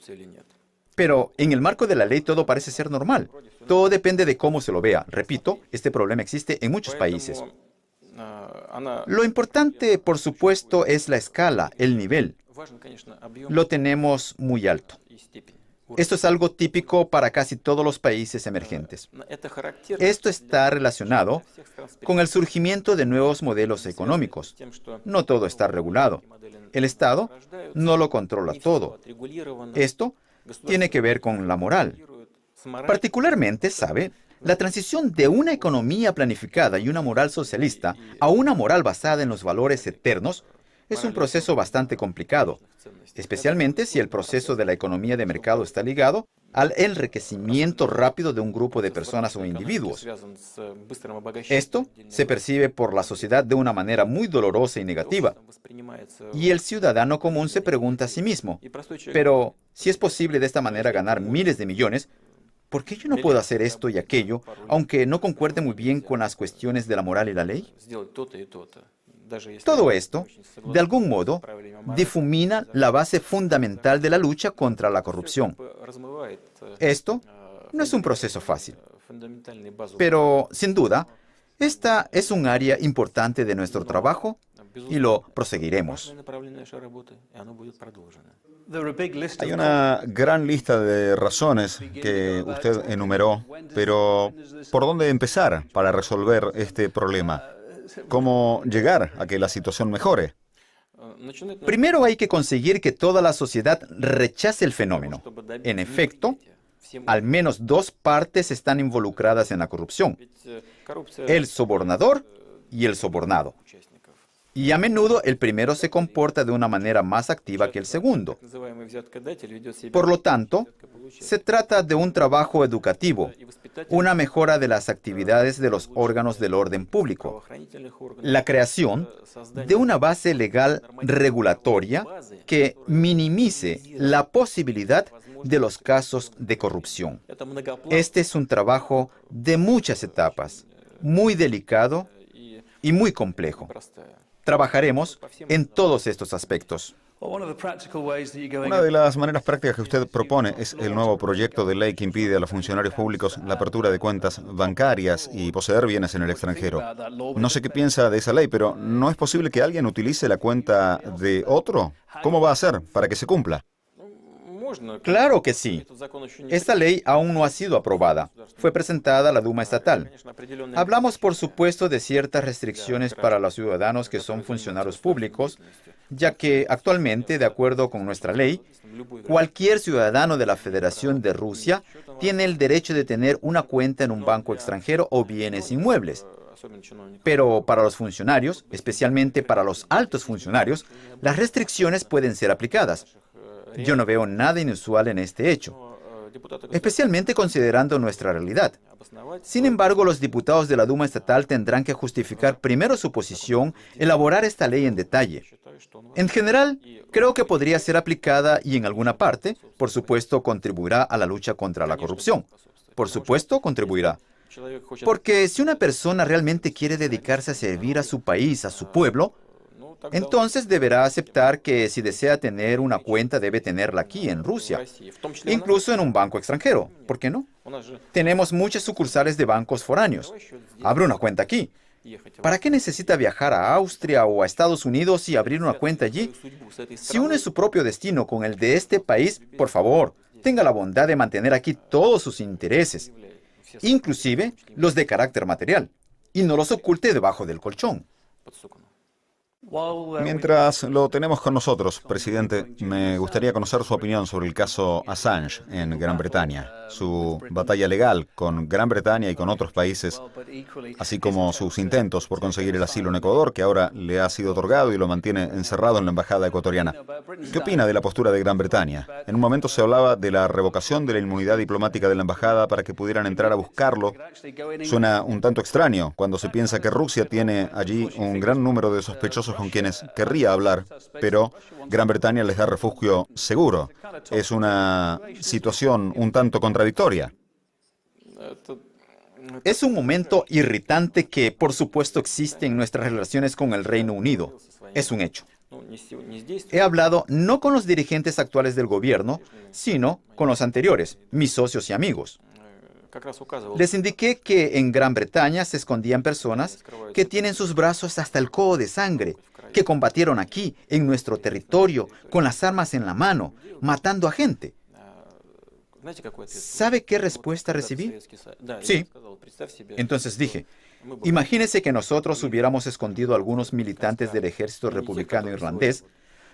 Pero en el marco de la ley todo parece ser normal. Todo depende de cómo se lo vea. Repito, este problema existe en muchos países. Lo importante, por supuesto, es la escala, el nivel. Lo tenemos muy alto. Esto es algo típico para casi todos los países emergentes. Esto está relacionado con el surgimiento de nuevos modelos económicos. No todo está regulado. El Estado no lo controla todo. Esto tiene que ver con la moral. Particularmente, ¿sabe? La transición de una economía planificada y una moral socialista a una moral basada en los valores eternos es un proceso bastante complicado, especialmente si el proceso de la economía de mercado está ligado al enriquecimiento rápido de un grupo de personas o individuos. Esto se percibe por la sociedad de una manera muy dolorosa y negativa. Y el ciudadano común se pregunta a sí mismo, pero si es posible de esta manera ganar miles de millones, ¿por qué yo no puedo hacer esto y aquello, aunque no concuerde muy bien con las cuestiones de la moral y la ley? Todo esto, de algún modo, difumina la base fundamental de la lucha contra la corrupción. Esto No es un proceso fácil, pero sin duda, esta es un área importante de nuestro trabajo y lo proseguiremos. Hay una gran lista de razones que usted enumeró, pero ¿por dónde empezar para resolver este problema? ¿Cómo llegar a que la situación mejore? Primero hay que conseguir que toda la sociedad rechace el fenómeno. En efecto, al menos dos partes están involucradas en la corrupción: el sobornador y el sobornado. Y a menudo el primero se comporta de una manera más activa que el segundo. Por lo tanto, se trata de un trabajo educativo, una mejora de las actividades de los órganos del orden público, la creación de una base legal regulatoria que minimice la posibilidad de los casos de corrupción. Este es un trabajo de muchas etapas, muy delicado y muy complejo. Trabajaremos en todos estos aspectos. Una de las maneras prácticas que usted propone es el nuevo proyecto de ley que impide a los funcionarios públicos la apertura de cuentas bancarias y poseer bienes en el extranjero. No sé qué piensa de esa ley, pero ¿no es posible que alguien utilice la cuenta de otro? ¿Cómo va a hacer para que se cumpla? Claro que sí. Esta ley aún no ha sido aprobada. Fue presentada a la Duma estatal. Hablamos, por supuesto, de ciertas restricciones para los ciudadanos que son funcionarios públicos, ya que actualmente, de acuerdo con nuestra ley, cualquier ciudadano de la Federación de Rusia tiene el derecho de tener una cuenta en un banco extranjero o bienes inmuebles. Pero para los funcionarios, especialmente para los altos funcionarios, las restricciones pueden ser aplicadas. Yo no veo nada inusual en este hecho, especialmente considerando nuestra realidad. Sin embargo, los diputados de la Duma estatal tendrán que justificar primero su posición, elaborar esta ley en detalle. En general, creo que podría ser aplicada y en alguna parte, por supuesto, contribuirá a la lucha contra la corrupción. Por supuesto, contribuirá. Porque si una persona realmente quiere dedicarse a servir a su país, a su pueblo, entonces deberá aceptar que si desea tener una cuenta debe tenerla aquí en Rusia, incluso en un banco extranjero. ¿Por qué no? Tenemos muchas sucursales de bancos foráneos. Abre una cuenta aquí. ¿Para qué necesita viajar a Austria o a Estados Unidos y abrir una cuenta allí? Si une su propio destino con el de este país, por favor, tenga la bondad de mantener aquí todos sus intereses, inclusive los de carácter material, y no los oculte debajo del colchón. Mientras lo tenemos con nosotros, presidente, me gustaría conocer su opinión sobre el caso Assange en Gran Bretaña, su batalla legal con Gran Bretaña y con otros países, así como sus intentos por conseguir el asilo en Ecuador, que ahora le ha sido otorgado y lo mantiene encerrado en la embajada ecuatoriana. ¿Qué opina de la postura de Gran Bretaña? En un momento se hablaba de la revocación de la inmunidad diplomática de la embajada para que pudieran entrar a buscarlo. Suena un tanto extraño cuando se piensa que Rusia tiene allí un gran número de sospechosos con quienes querría hablar, pero Gran Bretaña les da refugio seguro. Es una situación un tanto contradictoria. Es un momento irritante que, por supuesto, existe en nuestras relaciones con el Reino Unido. Es un hecho. He hablado no con los dirigentes actuales del gobierno, sino con los anteriores, mis socios y amigos. Les indiqué que en Gran Bretaña se escondían personas que tienen sus brazos hasta el codo de sangre, que combatieron aquí, en nuestro territorio, con las armas en la mano, matando a gente. ¿Sabe qué respuesta recibí? Sí. Entonces dije, imagínese que nosotros hubiéramos escondido a algunos militantes del ejército republicano irlandés,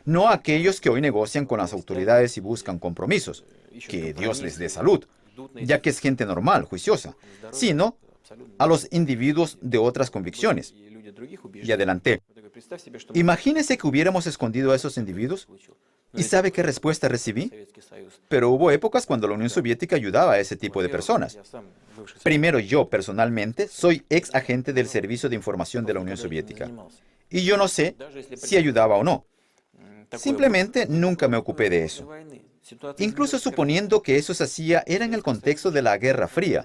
no a aquellos que hoy negocian con las autoridades y buscan compromisos, que Dios les dé salud, ya que es gente normal, juiciosa, sino a los individuos de otras convicciones. Y adelanté, imagínese que hubiéramos escondido a esos individuos. ¿Y sabe qué respuesta recibí? Pero hubo épocas cuando la Unión Soviética ayudaba a ese tipo de personas. Primero, yo personalmente soy ex agente del Servicio de Información de la Unión Soviética. Y yo no sé si ayudaba o no. Simplemente nunca me ocupé de eso. Incluso suponiendo que eso se hacía era en el contexto de la Guerra Fría.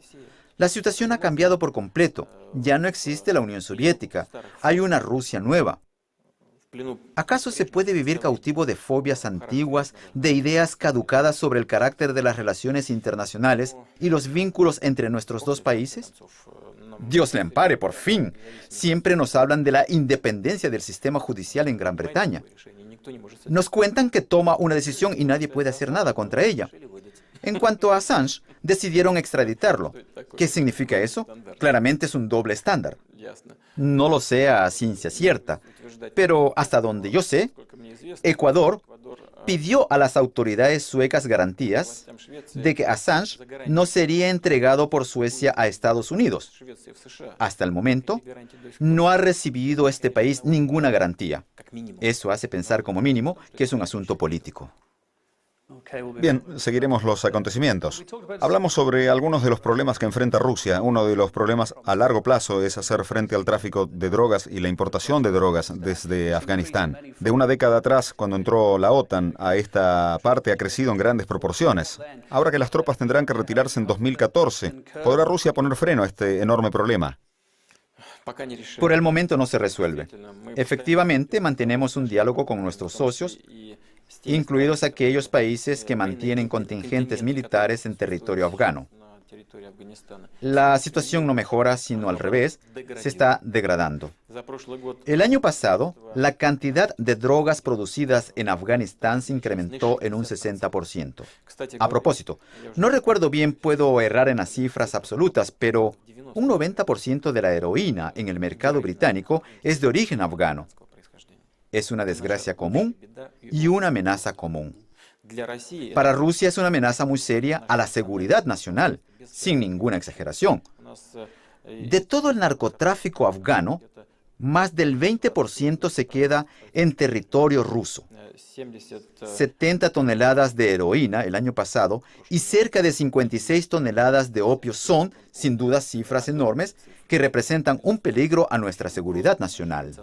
La situación ha cambiado por completo. Ya no existe la Unión Soviética. Hay una Rusia nueva. ¿Acaso se puede vivir cautivo de fobias antiguas, de ideas caducadas sobre el carácter de las relaciones internacionales y los vínculos entre nuestros dos países? Dios le ampare, por fin. Siempre nos hablan de la independencia del sistema judicial en Gran Bretaña. Nos cuentan que toma una decisión y nadie puede hacer nada contra ella. En cuanto a Assange, decidieron extraditarlo. ¿Qué significa eso? Claramente es un doble estándar. No lo sé a ciencia cierta, pero hasta donde yo sé, Ecuador pidió a las autoridades suecas garantías de que Assange no sería entregado por Suecia a Estados Unidos. Hasta el momento, no ha recibido este país ninguna garantía. Eso hace pensar como mínimo que es un asunto político. Bien, seguiremos los acontecimientos. Hablamos sobre algunos de los problemas que enfrenta Rusia. Uno de los problemas a largo plazo es hacer frente al tráfico de drogas y la importación de drogas desde Afganistán. De una década atrás, cuando entró la OTAN a esta parte, ha crecido en grandes proporciones. Ahora que las tropas tendrán que retirarse en 2014, ¿podrá Rusia poner freno a este enorme problema? Por el momento no se resuelve. Efectivamente, mantenemos un diálogo con nuestros socios, incluidos aquellos países que mantienen contingentes militares en territorio afgano. La situación no mejora, sino al revés, se está degradando. El año pasado, la cantidad de drogas producidas en Afganistán se incrementó en un 60%. A propósito, no recuerdo bien, puedo errar en las cifras absolutas, pero un 90% de la heroína en el mercado británico es de origen afgano. Es una desgracia común y una amenaza común. Para Rusia es una amenaza muy seria a la seguridad nacional, sin ninguna exageración. De todo el narcotráfico afgano, más del 20% se queda en territorio ruso. 70 toneladas de heroína el año pasado y cerca de 56 toneladas de opio son, sin duda, cifras enormes que representan un peligro a nuestra seguridad nacional.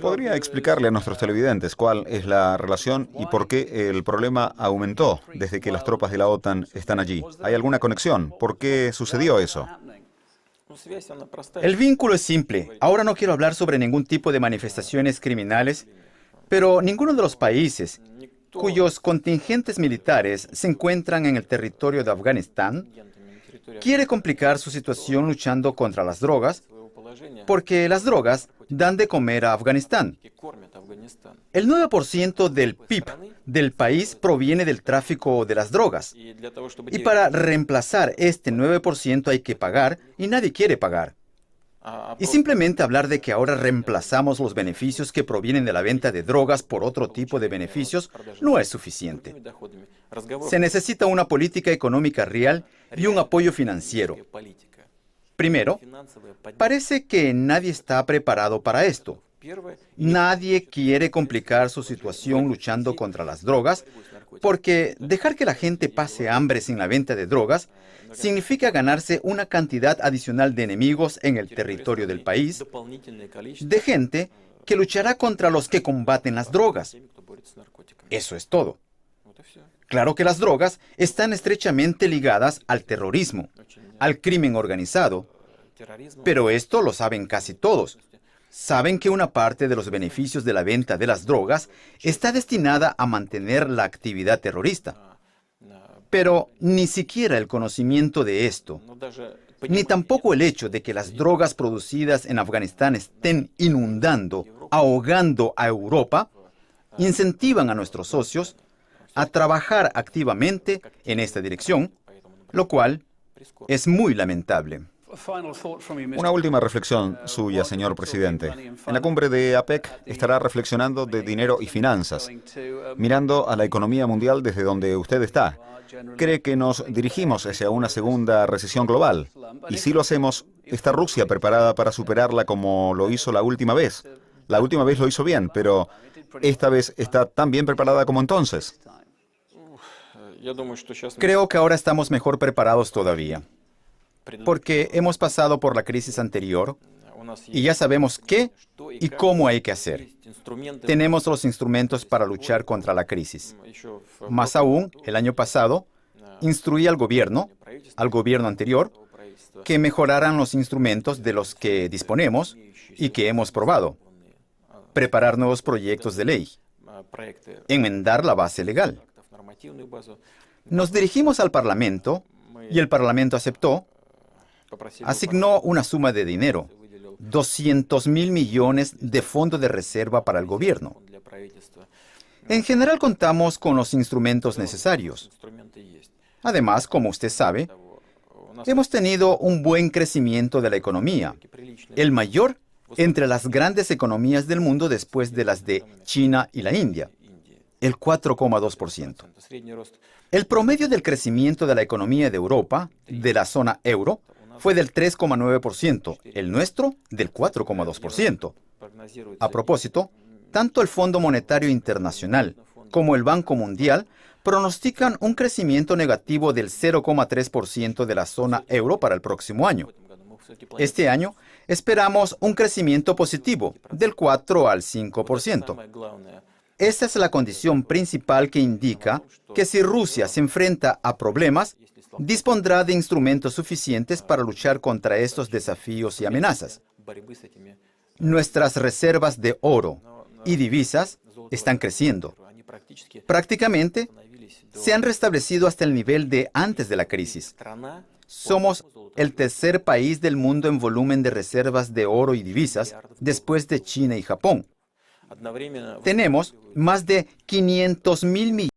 ¿Podría explicarle a nuestros televidentes cuál es la relación y por qué el problema aumentó desde que las tropas de la OTAN están allí? ¿Hay alguna conexión? ¿Por qué sucedió eso? El vínculo es simple. Ahora no quiero hablar sobre ningún tipo de manifestaciones criminales, pero ninguno de los países cuyos contingentes militares se encuentran en el territorio de Afganistán quiere complicar su situación luchando contra las drogas, porque las drogas dan de comer a Afganistán. El 9% del PIB del país proviene del tráfico de las drogas. Y para reemplazar este 9% hay que pagar y nadie quiere pagar. Y simplemente hablar de que ahora reemplazamos los beneficios que provienen de la venta de drogas por otro tipo de beneficios no es suficiente. Se necesita una política económica real y un apoyo financiero. Primero, parece que nadie está preparado para esto. Nadie quiere complicar su situación luchando contra las drogas, porque dejar que la gente pase hambre sin la venta de drogas significa ganarse una cantidad adicional de enemigos en el territorio del país, de gente que luchará contra los que combaten las drogas. Eso es todo. Claro que las drogas están estrechamente ligadas al terrorismo, al crimen organizado, pero esto lo saben casi todos. Saben que una parte de los beneficios de la venta de las drogas está destinada a mantener la actividad terrorista. Pero ni siquiera el conocimiento de esto, ni tampoco el hecho de que las drogas producidas en Afganistán estén inundando, ahogando a Europa, incentivan a nuestros socios a trabajar activamente en esta dirección, lo cual es muy lamentable. Una última reflexión suya, señor presidente. En la cumbre de APEC estará reflexionando de dinero y finanzas, mirando a la economía mundial desde donde usted está. ¿Cree que nos dirigimos hacia una segunda recesión global? Y si lo hacemos, ¿está Rusia preparada para superarla como lo hizo la última vez? La última vez lo hizo bien, pero ¿esta vez está tan bien preparada como entonces? Creo que ahora estamos mejor preparados todavía, porque hemos pasado por la crisis anterior y ya sabemos qué y cómo hay que hacer. Tenemos los instrumentos para luchar contra la crisis. Más aún, el año pasado, instruí al gobierno anterior, que mejoraran los instrumentos de los que disponemos y que hemos probado. preparar nuevos proyectos de ley, enmendar la base legal. Nos dirigimos al Parlamento y el Parlamento aceptó, asignó una suma de dinero, 200.000 millones de fondo de reserva para el gobierno. En general contamos con los instrumentos necesarios. Además, como usted sabe, hemos tenido un buen crecimiento de la economía, el mayor entre las grandes economías del mundo después de las de China y la India, el 4,2%. El promedio del crecimiento de la economía de Europa, de la zona euro, fue del 3,9%, el nuestro del 4,2%. A propósito, tanto el Fondo Monetario Internacional como el Banco Mundial pronostican un crecimiento negativo del 0,3% de la zona euro para el próximo año. Este año esperamos un crecimiento positivo del 4 al 5%. Esta es la condición principal que indica que si Rusia se enfrenta a problemas, dispondrá de instrumentos suficientes para luchar contra estos desafíos y amenazas. Nuestras reservas de oro y divisas están creciendo. Prácticamente se han restablecido hasta el nivel de antes de la crisis. Somos el tercer país del mundo en volumen de reservas de oro y divisas después de China y Japón. Tenemos más de 500.000 millones